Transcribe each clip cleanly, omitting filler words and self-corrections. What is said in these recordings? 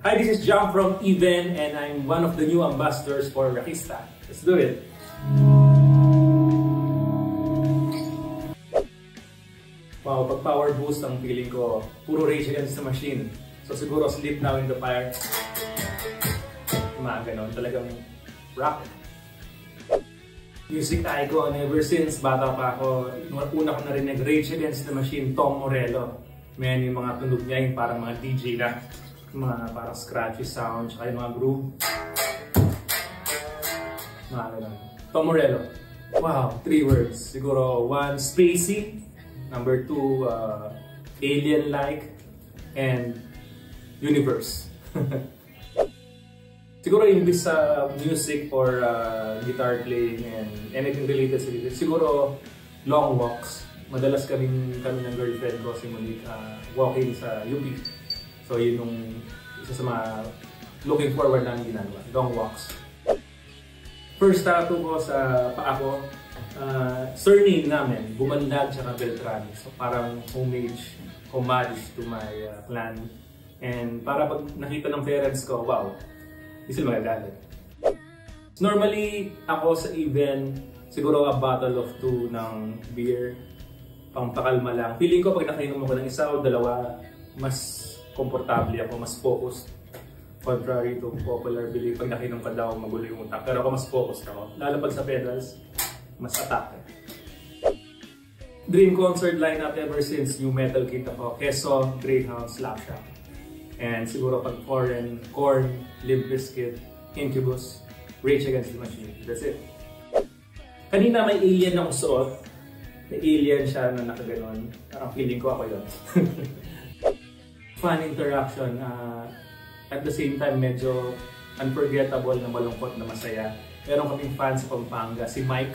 Hi, this is John from Even, and I'm one of the new ambassadors for Rakista. Let's do it! Wow, pag power boost ang feeling ko, puro Rage Against the Machine. So siguro Sleep Now in the Fire. Mga ganon, talagang rock. Music icon, ever since bata pa ako, una ko narinig Rage Against the Machine, Tom Morello. May yung mga tunog niya, yung parang mga DJ na, mga parang scratchy sound, tsaka yung mga groove. Mga ganon. Tom Morello. Wow, 3 words. Siguro 1, spacey. Number 2, alien-like. And universe. Siguro imbis sa music or guitar playing and anything related sa music, siguro long walks. Madalas kami ng girlfriend ko si Monique walking sa UP. So yun yung isa sa mga looking forward namin ginagawa, long walks. First tattoo ko sa paa ko, surname namin, Bumandag tsaka Beltrán. So parang homage to my clan. And para pag nakita ng parents ko, wow, hindi sila magagalit. Normally, ako sa event, siguro a bottle of 2 ng beer, pampakalma lang. Feeling ko pag nakainom ako ng isa o dalawa, mas komportable ako, mas focused. Contrary to popular belief, pag nakainom ka daw, magulo yung utak. Pero ako mas focused ako. Lalo pag sa pedals, mas attack. Dream concert lineup ever since new metal kit ako, Keso, Greyhound, Slapshot. And siguro pag foreign, Korn, Limp Bizkit, Incubus, Rage Against the Machine. That's it. Kanina may alien akong suot. May alien siya na nakaganon. Parang feeling ko ako yun. Fun interaction. At the same time, medyo unforgettable na malungkot na masaya. Meron kaming fan sa Pampanga, si Mike.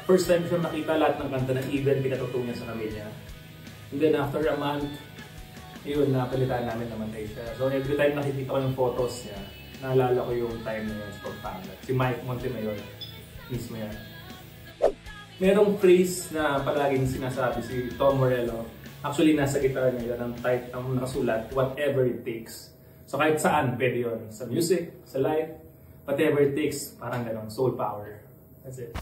First time siya nakita lahat ng kanta ng Even, pinatutong niya sa kami niya. And then after a month, yun, napalitan namin namatay siya. So every time nakikita ko yung photos niya, naalala ko yung time na yun sa Pampanga. Si Mike Montemayor, mismo yan. Merong phrase na palaging sinasabi si Tom Morello. Actually, nasa guitar niya yun, ang type ng nakasulat, whatever it takes. So kahit saan, pwede yun. Sa music, sa life, whatever it takes, parang ganon, soul power. That's it.